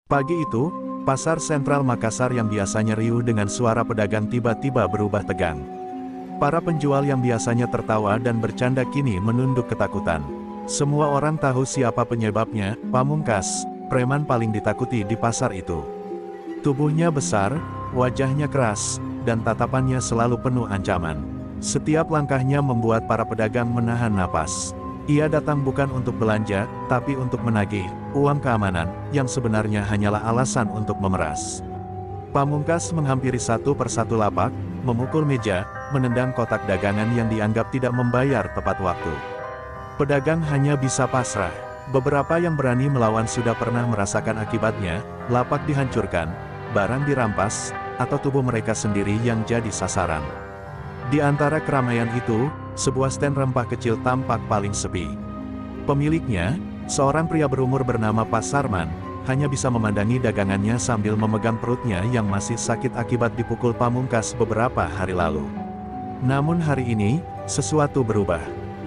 Pagi itu, pasar sentral Makassar yang biasanya riuh dengan suara pedagang tiba-tiba berubah tegang. Para penjual yang biasanya tertawa dan bercanda kini menunduk ketakutan. Semua orang tahu siapa penyebabnya, Pamungkas, preman paling ditakuti di pasar itu. Tubuhnya besar, wajahnya keras, dan tatapannya selalu penuh ancaman. Setiap langkahnya membuat para pedagang menahan napas. Ia datang bukan untuk belanja, tapi untuk menagih uang keamanan, yang sebenarnya hanyalah alasan untuk memeras. Pamungkas menghampiri satu persatu lapak, memukul meja, menendang kotak dagangan yang dianggap tidak membayar tepat waktu. Pedagang hanya bisa pasrah. Beberapa yang berani melawan sudah pernah merasakan akibatnya, lapak dihancurkan, barang dirampas, atau tubuh mereka sendiri yang jadi sasaran. Di antara keramaian itu, sebuah stand rempah kecil tampak paling sepi. Pemiliknya, seorang pria berumur bernama Pak Sarman, hanya bisa memandangi dagangannya sambil memegang perutnya yang masih sakit akibat dipukul Pamungkas beberapa hari lalu. Namun hari ini, sesuatu berubah.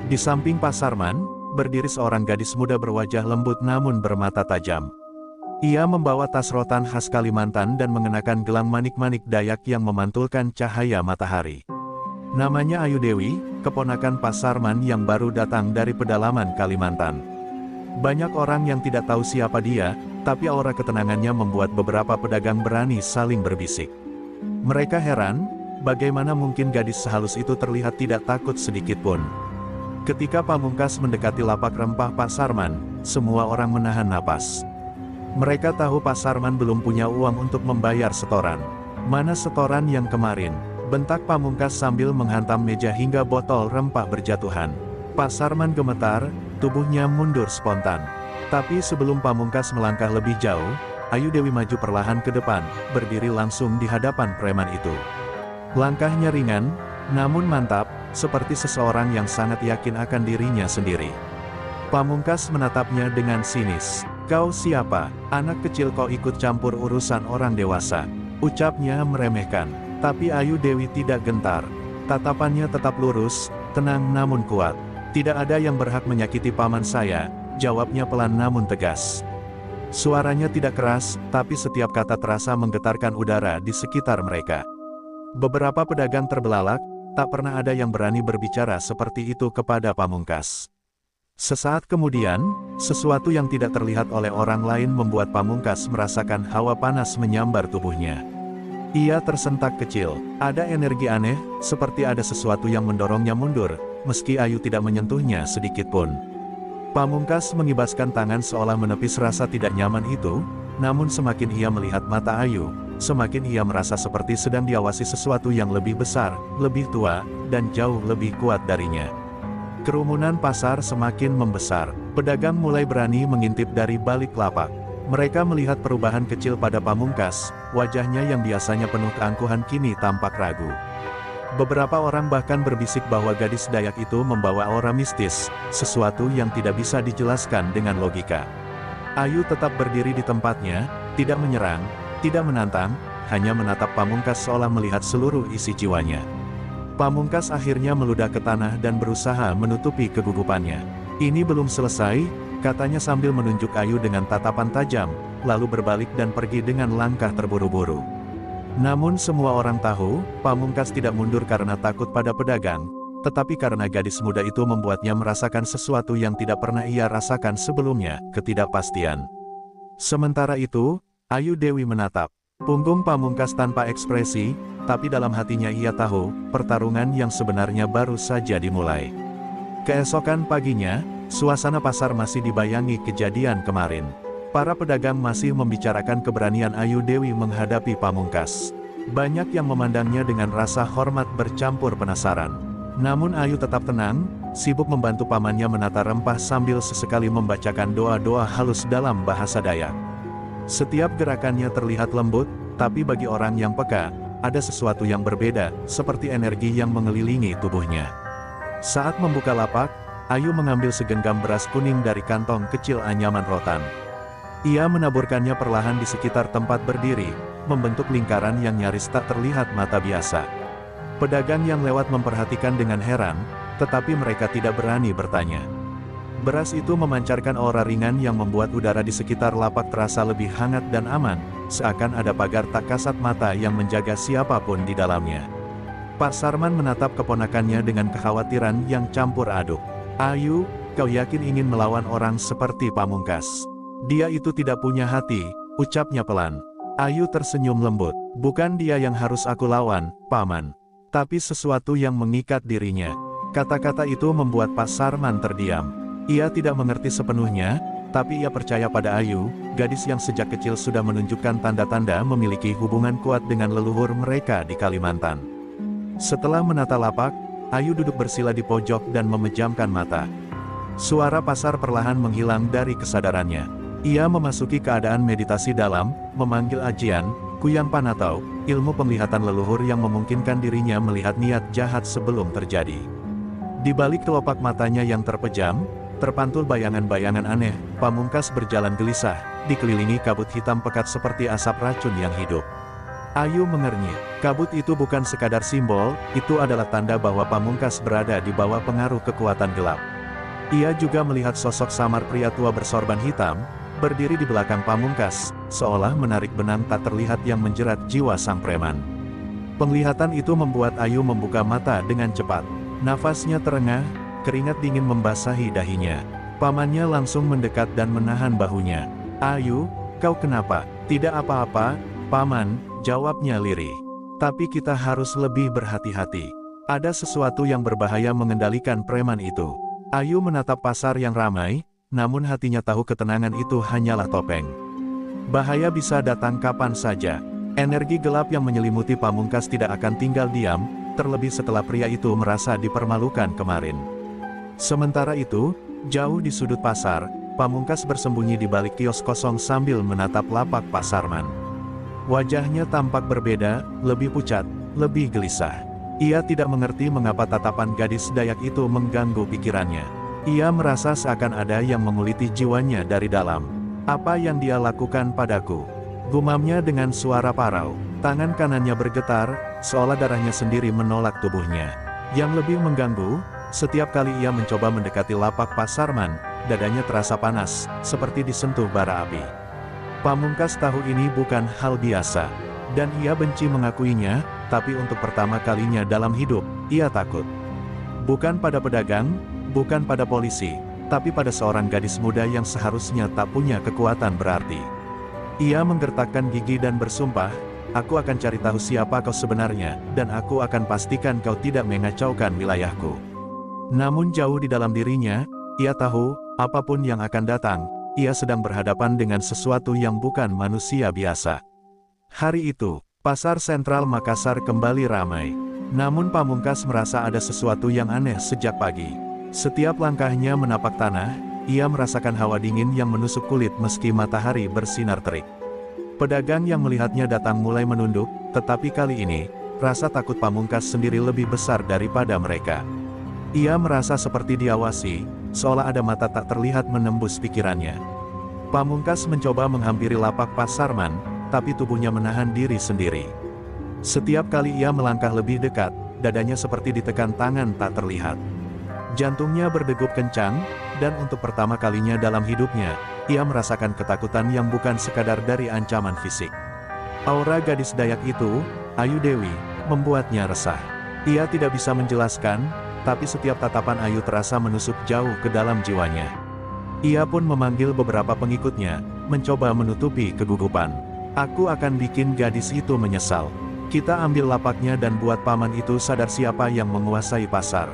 Di samping Pak Sarman, berdiri seorang gadis muda berwajah lembut namun bermata tajam. Ia membawa tas rotan khas Kalimantan dan mengenakan gelang manik-manik Dayak yang memantulkan cahaya matahari. Namanya Ayu Dewi, keponakan Pak Sarman yang baru datang dari pedalaman Kalimantan. Banyak orang yang tidak tahu siapa dia, tapi aura ketenangannya membuat beberapa pedagang berani saling berbisik. Mereka heran, bagaimana mungkin gadis sehalus itu terlihat tidak takut sedikitpun. Ketika Pamungkas mendekati lapak rempah Pak Sarman, semua orang menahan napas. Mereka tahu Pak Sarman belum punya uang untuk membayar setoran. Mana setoran yang kemarin? Bentak Pamungkas sambil menghantam meja hingga botol rempah berjatuhan. Pak Sarman gemetar, tubuhnya mundur spontan. Tapi sebelum Pamungkas melangkah lebih jauh, Ayu Dewi maju perlahan ke depan, berdiri langsung di hadapan preman itu. Langkahnya ringan, namun mantap, seperti seseorang yang sangat yakin akan dirinya sendiri. Pamungkas menatapnya dengan sinis. "Kau siapa? Anak kecil kau ikut campur urusan orang dewasa," ucapnya meremehkan. Tapi Ayu Dewi tidak gentar. Tatapannya tetap lurus, tenang namun kuat. "Tidak ada yang berhak menyakiti paman saya," jawabnya pelan namun tegas. Suaranya tidak keras, tapi setiap kata terasa menggetarkan udara di sekitar mereka. Beberapa pedagang terbelalak, tak pernah ada yang berani berbicara seperti itu kepada Pamungkas. Sesaat kemudian, sesuatu yang tidak terlihat oleh orang lain membuat Pamungkas merasakan hawa panas menyambar tubuhnya. Ia tersentak kecil. Ada energi aneh, seperti ada sesuatu yang mendorongnya mundur, meski Ayu tidak menyentuhnya sedikitpun. Pamungkas mengibaskan tangan seolah menepis rasa tidak nyaman itu, namun semakin ia melihat mata Ayu, semakin ia merasa seperti sedang diawasi sesuatu yang lebih besar, lebih tua, dan jauh lebih kuat darinya. Kerumunan pasar semakin membesar. Pedagang mulai berani mengintip dari balik lapak. Mereka melihat perubahan kecil pada Pamungkas, wajahnya yang biasanya penuh keangkuhan kini tampak ragu. Beberapa orang bahkan berbisik bahwa gadis Dayak itu membawa aura mistis, sesuatu yang tidak bisa dijelaskan dengan logika. Ayu tetap berdiri di tempatnya, tidak menyerang, tidak menantang, hanya menatap Pamungkas seolah melihat seluruh isi jiwanya. Pamungkas akhirnya meludah ke tanah dan berusaha menutupi kegugupannya. "Ini belum selesai," katanya sambil menunjuk Ayu dengan tatapan tajam, lalu berbalik dan pergi dengan langkah terburu-buru. Namun semua orang tahu, Pamungkas tidak mundur karena takut pada pedagang, tetapi karena gadis muda itu membuatnya merasakan sesuatu yang tidak pernah ia rasakan sebelumnya, ketidakpastian. Sementara itu, Ayu Dewi menatap punggung Pamungkas tanpa ekspresi, tapi dalam hatinya ia tahu, pertarungan yang sebenarnya baru saja dimulai. Keesokan paginya, suasana pasar masih dibayangi kejadian kemarin. Para pedagang masih membicarakan keberanian Ayu Dewi menghadapi Pamungkas. Banyak yang memandangnya dengan rasa hormat bercampur penasaran. Namun Ayu tetap tenang, sibuk membantu pamannya menata rempah sambil sesekali membacakan doa-doa halus dalam bahasa Dayak. Setiap gerakannya terlihat lembut, tapi bagi orang yang peka, ada sesuatu yang berbeda, seperti energi yang mengelilingi tubuhnya. Saat membuka lapak, Ayu mengambil segenggam beras kuning dari kantong kecil anyaman rotan. Ia menaburkannya perlahan di sekitar tempat berdiri, membentuk lingkaran yang nyaris tak terlihat mata biasa. Pedagang yang lewat memperhatikan dengan heran, tetapi mereka tidak berani bertanya. Beras itu memancarkan aura ringan yang membuat udara di sekitar lapak terasa lebih hangat dan aman, seakan ada pagar tak kasat mata yang menjaga siapapun di dalamnya. Pak Sarman menatap keponakannya dengan kekhawatiran yang campur aduk. "Ayu, kau yakin ingin melawan orang seperti Pamungkas? Dia itu tidak punya hati," ucapnya pelan. Ayu tersenyum lembut. "Bukan dia yang harus aku lawan, Paman. Tapi sesuatu yang mengikat dirinya." Kata-kata itu membuat Pak Sarman terdiam. Ia tidak mengerti sepenuhnya, tapi ia percaya pada Ayu, gadis yang sejak kecil sudah menunjukkan tanda-tanda memiliki hubungan kuat dengan leluhur mereka di Kalimantan. Setelah menata lapak, Ayu duduk bersila di pojok dan memejamkan mata. Suara pasar perlahan menghilang dari kesadarannya. Ia memasuki keadaan meditasi dalam, memanggil ajian, Kuyang Panatau, ilmu penglihatan leluhur yang memungkinkan dirinya melihat niat jahat sebelum terjadi. Di balik kelopak matanya yang terpejam, terpantul bayangan-bayangan aneh. Pamungkas berjalan gelisah, dikelilingi kabut hitam pekat seperti asap racun yang hidup. Ayu mengernyit. Kabut itu bukan sekadar simbol, itu adalah tanda bahwa Pamungkas berada di bawah pengaruh kekuatan gelap. Ia juga melihat sosok samar pria tua bersorban hitam, berdiri di belakang Pamungkas, seolah menarik benang tak terlihat yang menjerat jiwa sang preman. Penglihatan itu membuat Ayu membuka mata dengan cepat. Nafasnya terengah, keringat dingin membasahi dahinya. Pamannya langsung mendekat dan menahan bahunya. "Ayu, kau kenapa?" "Tidak apa-apa, Paman," jawabnya lirih. "Tapi kita harus lebih berhati-hati. Ada sesuatu yang berbahaya mengendalikan preman itu." Ayu menatap pasar yang ramai, namun hatinya tahu ketenangan itu hanyalah topeng. Bahaya bisa datang kapan saja. Energi gelap yang menyelimuti Pamungkas tidak akan tinggal diam, terlebih setelah pria itu merasa dipermalukan kemarin. Sementara itu, jauh di sudut pasar, Pamungkas bersembunyi di balik kios kosong sambil menatap lapak Pak Sarman. Wajahnya tampak berbeda, lebih pucat, lebih gelisah. Ia tidak mengerti mengapa tatapan gadis Dayak itu mengganggu pikirannya. Ia merasa seakan ada yang menguliti jiwanya dari dalam. "Apa yang dia lakukan padaku?" gumamnya dengan suara parau. Tangan kanannya bergetar, seolah darahnya sendiri menolak tubuhnya. Yang lebih mengganggu, setiap kali ia mencoba mendekati lapak Pak Sarman, dadanya terasa panas, seperti disentuh bara api. Pamungkas tahu ini bukan hal biasa, dan ia benci mengakuinya, tapi untuk pertama kalinya dalam hidup, ia takut. Bukan pada pedagang, bukan pada polisi, tapi pada seorang gadis muda yang seharusnya tak punya kekuatan berarti. Ia menggertakkan gigi dan bersumpah, "Aku akan cari tahu siapa kau sebenarnya, dan aku akan pastikan kau tidak mengacaukan wilayahku." Namun jauh di dalam dirinya, ia tahu, apapun yang akan datang, ia sedang berhadapan dengan sesuatu yang bukan manusia biasa. Hari itu, pasar sentral Makassar kembali ramai. Namun Pamungkas merasa ada sesuatu yang aneh sejak pagi. Setiap langkahnya menapak tanah, ia merasakan hawa dingin yang menusuk kulit meski matahari bersinar terik. Pedagang yang melihatnya datang mulai menunduk, tetapi kali ini, rasa takut Pamungkas sendiri lebih besar daripada mereka. Ia merasa seperti diawasi, seolah ada mata tak terlihat menembus pikirannya. Pamungkas mencoba menghampiri lapak Pak Sarman, tapi tubuhnya menahan diri sendiri. Setiap kali ia melangkah lebih dekat, dadanya seperti ditekan tangan tak terlihat. Jantungnya berdegup kencang, dan untuk pertama kalinya dalam hidupnya, ia merasakan ketakutan yang bukan sekadar dari ancaman fisik. Aura gadis Dayak itu, Ayu Dewi, membuatnya resah. Ia tidak bisa menjelaskan, tapi setiap tatapan Ayu terasa menusuk jauh ke dalam jiwanya. Ia pun memanggil beberapa pengikutnya, mencoba menutupi kegugupan. "Aku akan bikin gadis itu menyesal. Kita ambil lapaknya dan buat paman itu sadar siapa yang menguasai pasar."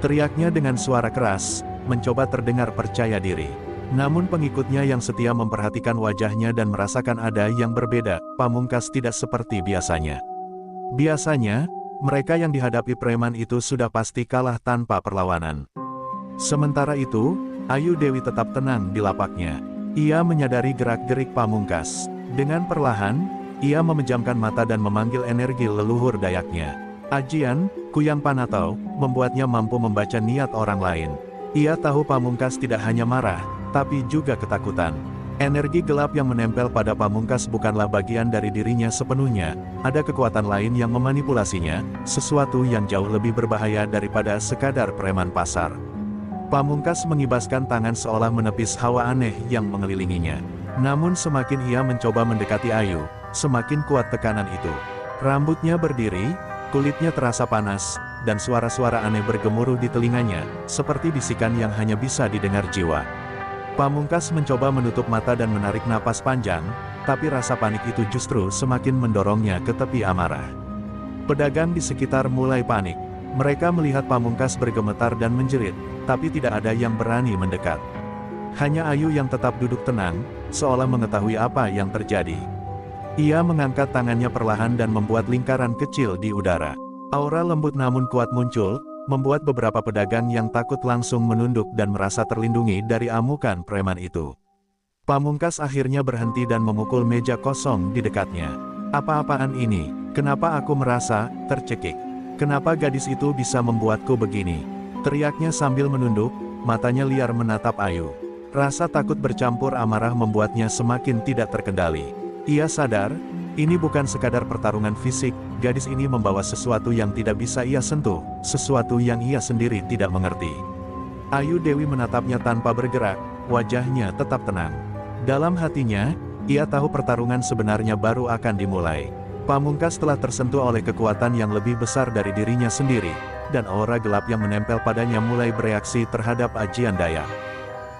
Teriaknya dengan suara keras, mencoba terdengar percaya diri. Namun pengikutnya yang setia memperhatikan wajahnya dan merasakan ada yang berbeda. Pamungkas tidak seperti biasanya. Biasanya, mereka yang dihadapi preman itu sudah pasti kalah tanpa perlawanan. Sementara itu, Ayu Dewi tetap tenang di lapaknya. Ia menyadari gerak-gerik Pamungkas. Dengan perlahan, ia memejamkan mata dan memanggil energi leluhur Dayaknya. Ajian, Kuyang Panatau, membuatnya mampu membaca niat orang lain. Ia tahu Pamungkas tidak hanya marah, tapi juga ketakutan. Energi gelap yang menempel pada Pamungkas bukanlah bagian dari dirinya sepenuhnya, ada kekuatan lain yang memanipulasinya, sesuatu yang jauh lebih berbahaya daripada sekadar preman pasar. Pamungkas mengibaskan tangan seolah menepis hawa aneh yang mengelilinginya. Namun semakin ia mencoba mendekati Ayu, semakin kuat tekanan itu. Rambutnya berdiri, kulitnya terasa panas, dan suara-suara aneh bergemuruh di telinganya, seperti bisikan yang hanya bisa didengar jiwa. Pamungkas mencoba menutup mata dan menarik napas panjang, tapi rasa panik itu justru semakin mendorongnya ke tepi amarah. Pedagang di sekitar mulai panik. Mereka melihat Pamungkas bergemetar dan menjerit, tapi tidak ada yang berani mendekat. Hanya Ayu yang tetap duduk tenang, seolah mengetahui apa yang terjadi. Ia mengangkat tangannya perlahan dan membuat lingkaran kecil di udara. Aura lembut namun kuat muncul, membuat beberapa pedagang yang takut langsung menunduk dan merasa terlindungi dari amukan preman itu. Pamungkas akhirnya berhenti dan memukul meja kosong di dekatnya. "Apa-apaan ini? Kenapa aku merasa tercekik? Kenapa gadis itu bisa membuatku begini?" teriaknya sambil menunduk, matanya liar menatap Ayu. Rasa takut bercampur amarah membuatnya semakin tidak terkendali. Ia sadar, ini bukan sekadar pertarungan fisik, gadis ini membawa sesuatu yang tidak bisa ia sentuh, sesuatu yang ia sendiri tidak mengerti. Ayu Dewi menatapnya tanpa bergerak, wajahnya tetap tenang. Dalam hatinya, ia tahu pertarungan sebenarnya baru akan dimulai. Pamungkas telah tersentuh oleh kekuatan yang lebih besar dari dirinya sendiri, dan aura gelap yang menempel padanya mulai bereaksi terhadap ajian Dayak.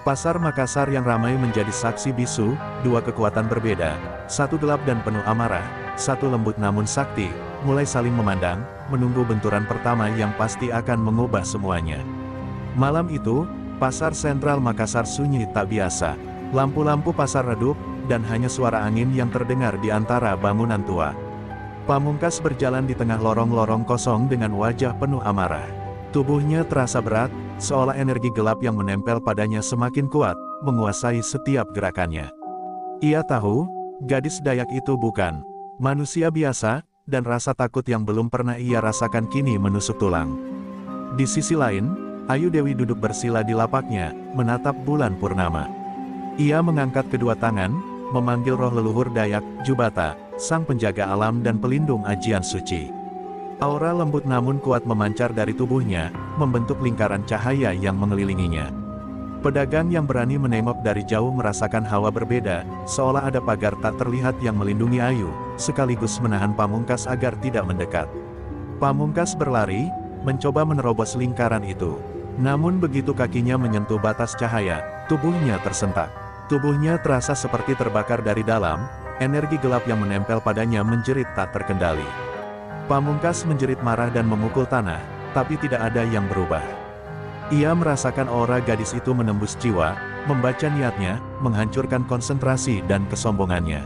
Pasar Makassar yang ramai menjadi saksi bisu, dua kekuatan berbeda, satu gelap dan penuh amarah, satu lembut namun sakti, mulai saling memandang, menunggu benturan pertama yang pasti akan mengubah semuanya. Malam itu, pasar sentral Makassar sunyi tak biasa. Lampu-lampu pasar redup, dan hanya suara angin yang terdengar di antara bangunan tua. Pamungkas berjalan di tengah lorong-lorong kosong dengan wajah penuh amarah. Tubuhnya terasa berat, seolah energi gelap yang menempel padanya semakin kuat, menguasai setiap gerakannya. Ia tahu, gadis Dayak itu bukan manusia biasa, dan rasa takut yang belum pernah ia rasakan kini menusuk tulang. Di sisi lain, Ayu Dewi duduk bersila di lapaknya, menatap bulan purnama. Ia mengangkat kedua tangan, memanggil roh leluhur Dayak, Jubata, sang penjaga alam dan pelindung ajian suci. Aura lembut namun kuat memancar dari tubuhnya, membentuk lingkaran cahaya yang mengelilinginya. Pedagang yang berani menengok dari jauh merasakan hawa berbeda, seolah ada pagar tak terlihat yang melindungi Ayu, sekaligus menahan Pamungkas agar tidak mendekat. Pamungkas berlari, mencoba menerobos lingkaran itu. Namun begitu kakinya menyentuh batas cahaya, tubuhnya tersentak. Tubuhnya terasa seperti terbakar dari dalam, energi gelap yang menempel padanya menjerit tak terkendali. Pamungkas menjerit marah dan memukul tanah, tapi tidak ada yang berubah. Ia merasakan aura gadis itu menembus jiwa, membaca niatnya, menghancurkan konsentrasi dan kesombongannya.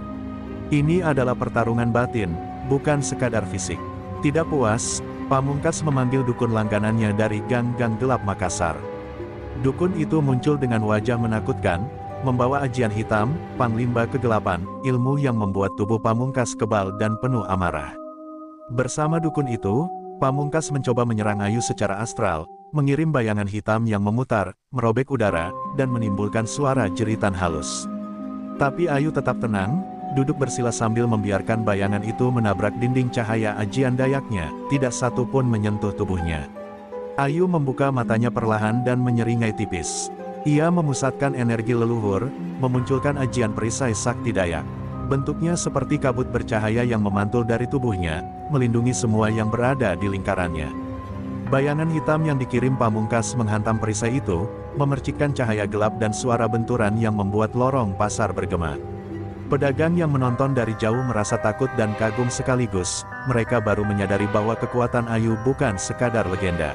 Ini adalah pertarungan batin, bukan sekadar fisik. Tidak puas, Pamungkas memanggil dukun langganannya dari gang-gang gelap Makassar. Dukun itu muncul dengan wajah menakutkan, membawa ajian hitam, panlimba kegelapan, ilmu yang membuat tubuh Pamungkas kebal dan penuh amarah. Bersama dukun itu, Pamungkas mencoba menyerang Ayu secara astral, mengirim bayangan hitam yang memutar, merobek udara, dan menimbulkan suara jeritan halus. Tapi Ayu tetap tenang, duduk bersila sambil membiarkan bayangan itu menabrak dinding cahaya ajian Dayaknya, tidak satu pun menyentuh tubuhnya. Ayu membuka matanya perlahan dan menyeringai tipis. Ia memusatkan energi leluhur, memunculkan ajian perisai sakti Dayak. Bentuknya seperti kabut bercahaya yang memantul dari tubuhnya, melindungi semua yang berada di lingkarannya. Bayangan hitam yang dikirim Pamungkas menghantam perisai itu, memercikkan cahaya gelap dan suara benturan yang membuat lorong pasar bergema. Pedagang yang menonton dari jauh merasa takut dan kagum sekaligus, mereka baru menyadari bahwa kekuatan Ayu bukan sekadar legenda.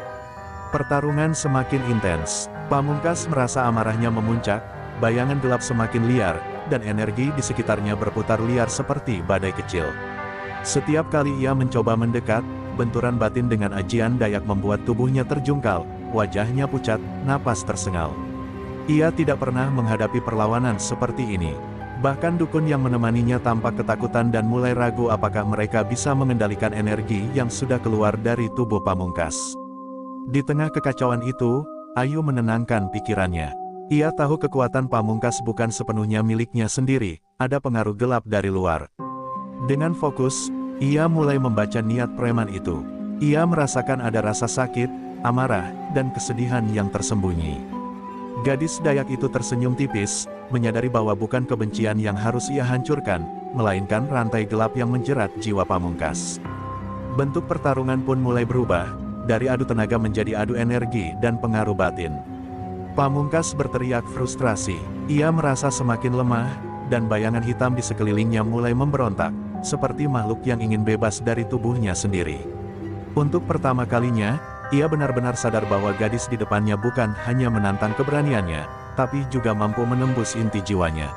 Pertarungan semakin intens, Pamungkas merasa amarahnya memuncak, bayangan gelap semakin liar, dan energi di sekitarnya berputar liar seperti badai kecil. Setiap kali ia mencoba mendekat, benturan batin dengan ajian Dayak membuat tubuhnya terjungkal, wajahnya pucat, napas tersengal. Ia tidak pernah menghadapi perlawanan seperti ini. Bahkan dukun yang menemaninya tampak ketakutan dan mulai ragu apakah mereka bisa mengendalikan energi yang sudah keluar dari tubuh Pamungkas. Di tengah kekacauan itu, Ayu menenangkan pikirannya. Ia tahu kekuatan Pamungkas bukan sepenuhnya miliknya sendiri, ada pengaruh gelap dari luar. Dengan fokus, ia mulai membaca niat preman itu. Ia merasakan ada rasa sakit, amarah, dan kesedihan yang tersembunyi. Gadis Dayak itu tersenyum tipis, menyadari bahwa bukan kebencian yang harus ia hancurkan, melainkan rantai gelap yang menjerat jiwa Pamungkas. Bentuk pertarungan pun mulai berubah, dari adu tenaga menjadi adu energi dan pengaruh batin. Pamungkas berteriak frustrasi, ia merasa semakin lemah, dan bayangan hitam di sekelilingnya mulai memberontak, seperti makhluk yang ingin bebas dari tubuhnya sendiri. Untuk pertama kalinya, ia benar-benar sadar bahwa gadis di depannya bukan hanya menantang keberaniannya, tapi juga mampu menembus inti jiwanya.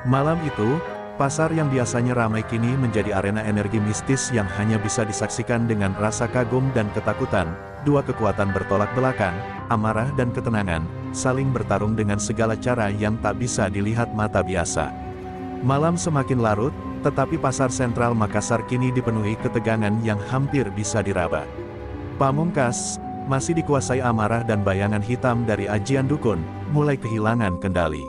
Malam itu, pasar yang biasanya ramai kini menjadi arena energi mistis yang hanya bisa disaksikan dengan rasa kagum dan ketakutan. Dua kekuatan bertolak belakang, amarah dan ketenangan, saling bertarung dengan segala cara yang tak bisa dilihat mata biasa. Malam semakin larut, tetapi pasar sentral Makassar kini dipenuhi ketegangan yang hampir bisa diraba. Pamungkas, masih dikuasai amarah dan bayangan hitam dari ajian dukun, mulai kehilangan kendali.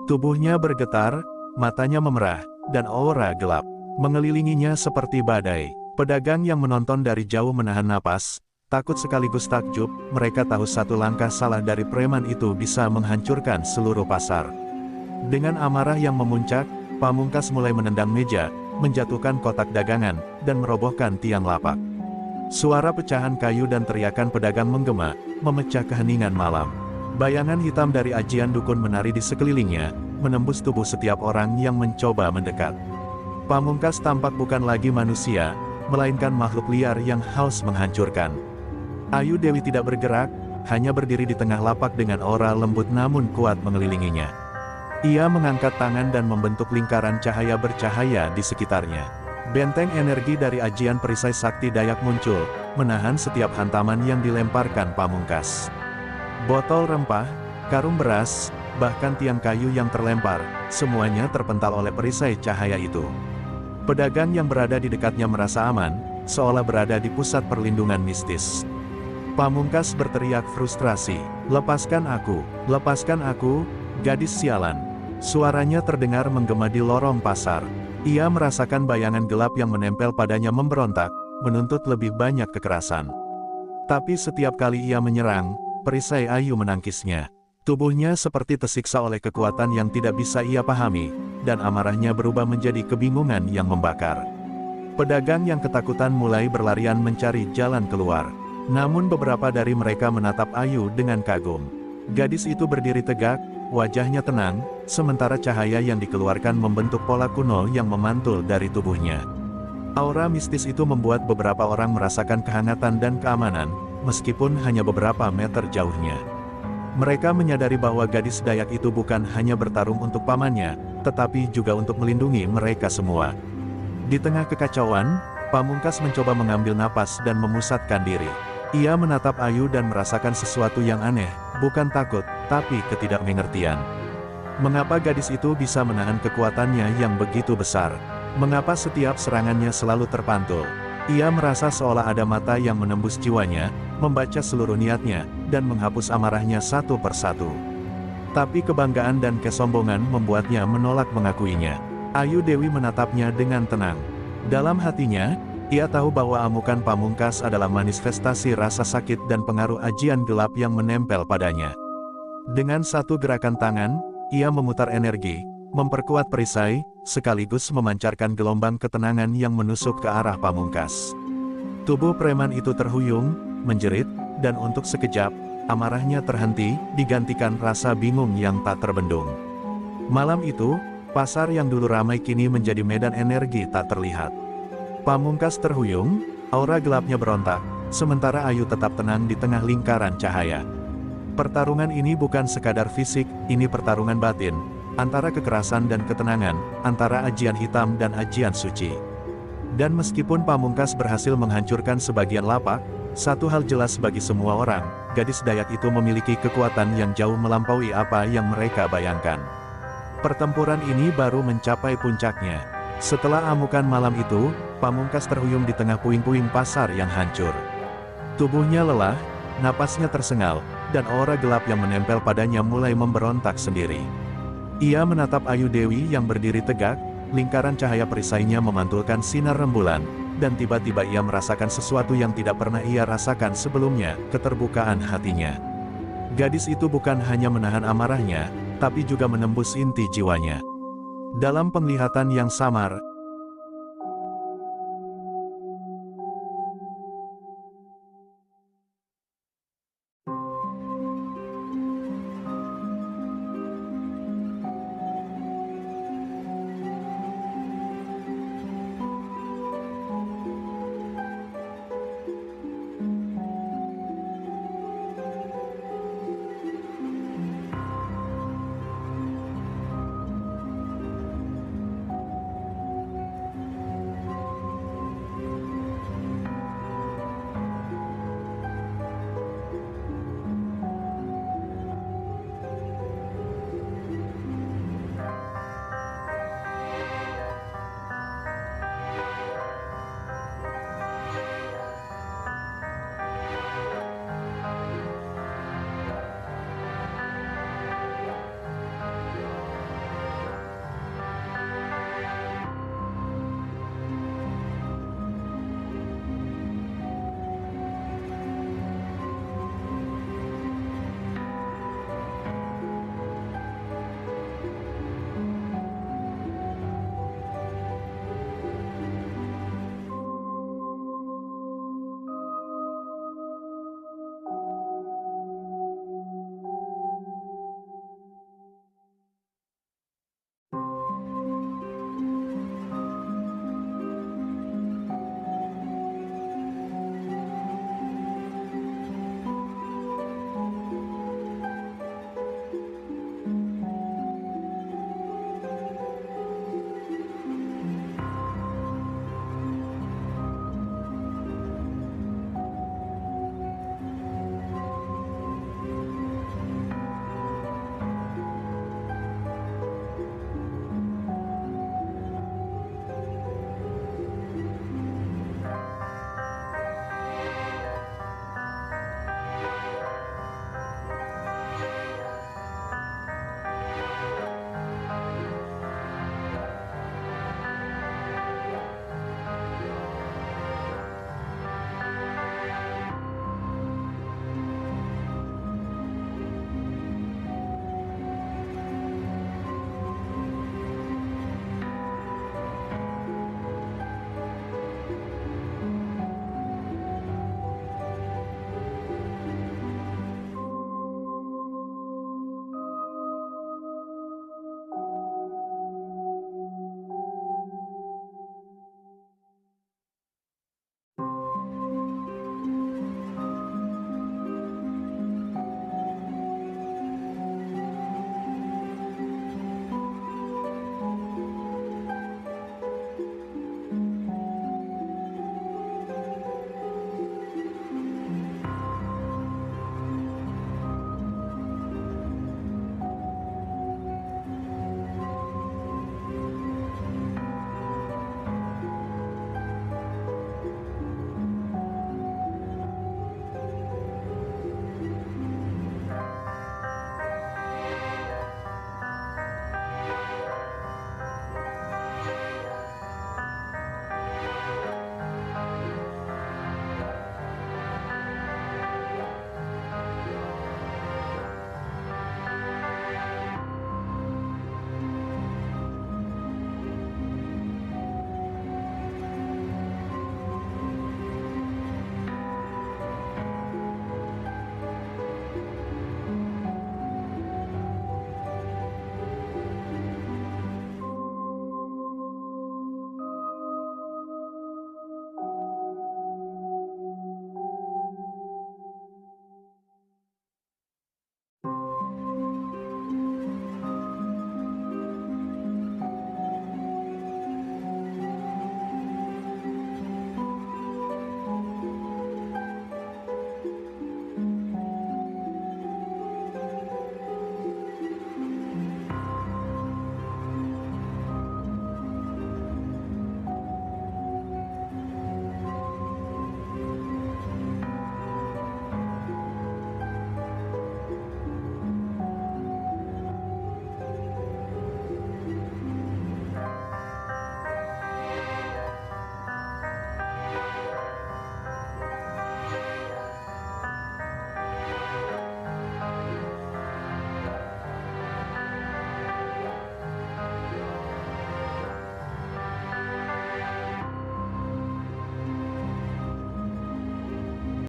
Tubuhnya bergetar, matanya memerah, dan aura gelap mengelilinginya seperti badai. Pedagang yang menonton dari jauh menahan napas, takut sekaligus takjub. Mereka tahu satu langkah salah dari preman itu bisa menghancurkan seluruh pasar. Dengan amarah yang memuncak, Pamungkas mulai menendang meja, menjatuhkan kotak dagangan, dan merobohkan tiang lapak. Suara pecahan kayu dan teriakan pedagang menggema, memecah keheningan malam. Bayangan hitam dari ajian dukun menari di sekelilingnya, menembus tubuh setiap orang yang mencoba mendekat. Pamungkas tampak bukan lagi manusia, melainkan makhluk liar yang haus menghancurkan. Ayu Dewi tidak bergerak, hanya berdiri di tengah lapak dengan aura lembut namun kuat mengelilinginya. Ia mengangkat tangan dan membentuk lingkaran cahaya bercahaya di sekitarnya. Benteng energi dari ajian perisai sakti Dayak muncul, menahan setiap hantaman yang dilemparkan Pamungkas. Botol rempah, karung beras, bahkan tiang kayu yang terlempar, semuanya terpental oleh perisai cahaya itu. Pedagang yang berada di dekatnya merasa aman, seolah berada di pusat perlindungan mistis. Pamungkas berteriak frustrasi, lepaskan aku, gadis sialan." Suaranya terdengar menggema di lorong pasar. Ia merasakan bayangan gelap yang menempel padanya memberontak, menuntut lebih banyak kekerasan. Tapi setiap kali ia menyerang, perisai Ayu menangkisnya. Tubuhnya seperti tersiksa oleh kekuatan yang tidak bisa ia pahami, dan amarahnya berubah menjadi kebingungan yang membakar. Pedagang yang ketakutan mulai berlarian mencari jalan keluar. Namun beberapa dari mereka menatap Ayu dengan kagum. Gadis itu berdiri tegak, wajahnya tenang, sementara cahaya yang dikeluarkan membentuk pola kuno yang memantul dari tubuhnya. Aura mistis itu membuat beberapa orang merasakan kehangatan dan keamanan, meskipun hanya beberapa meter jauhnya. Mereka menyadari bahwa gadis Dayak itu bukan hanya bertarung untuk pamannya, tetapi juga untuk melindungi mereka semua. Di tengah kekacauan, Pamungkas mencoba mengambil napas dan memusatkan diri. Ia menatap Ayu dan merasakan sesuatu yang aneh, bukan takut, tapi ketidakmengertian. Mengapa gadis itu bisa menahan kekuatannya yang begitu besar? Mengapa setiap serangannya selalu terpantul? Ia merasa seolah ada mata yang menembus jiwanya, membaca seluruh niatnya, dan menghapus amarahnya satu persatu. Tapi kebanggaan dan kesombongan membuatnya menolak mengakuinya. Ayu Dewi menatapnya dengan tenang. Dalam hatinya, ia tahu bahwa amukan Pamungkas adalah manifestasi rasa sakit dan pengaruh ajian gelap yang menempel padanya. Dengan satu gerakan tangan, ia memutar energi, memperkuat perisai, sekaligus memancarkan gelombang ketenangan yang menusuk ke arah Pamungkas. Tubuh preman itu terhuyung, menjerit, dan untuk sekejap, amarahnya terhenti, digantikan rasa bingung yang tak terbendung. Malam itu, pasar yang dulu ramai kini menjadi medan energi tak terlihat. Pamungkas terhuyung, aura gelapnya berontak, sementara Ayu tetap tenang di tengah lingkaran cahaya. Pertarungan ini bukan sekadar fisik, ini pertarungan batin, antara kekerasan dan ketenangan, antara ajian hitam dan ajian suci. Dan meskipun Pamungkas berhasil menghancurkan sebagian lapak, satu hal jelas bagi semua orang, gadis Dayak itu memiliki kekuatan yang jauh melampaui apa yang mereka bayangkan. Pertempuran ini baru mencapai puncaknya. Setelah amukan malam itu, Pamungkas terhuyung di tengah puing-puing pasar yang hancur. Tubuhnya lelah, napasnya tersengal, dan aura gelap yang menempel padanya mulai memberontak sendiri. Ia menatap Ayu Dewi yang berdiri tegak, lingkaran cahaya perisainya memantulkan sinar rembulan, dan tiba-tiba ia merasakan sesuatu yang tidak pernah ia rasakan sebelumnya, keterbukaan hatinya. Gadis itu bukan hanya menahan amarahnya, tapi juga menembus inti jiwanya. Dalam penglihatan yang samar,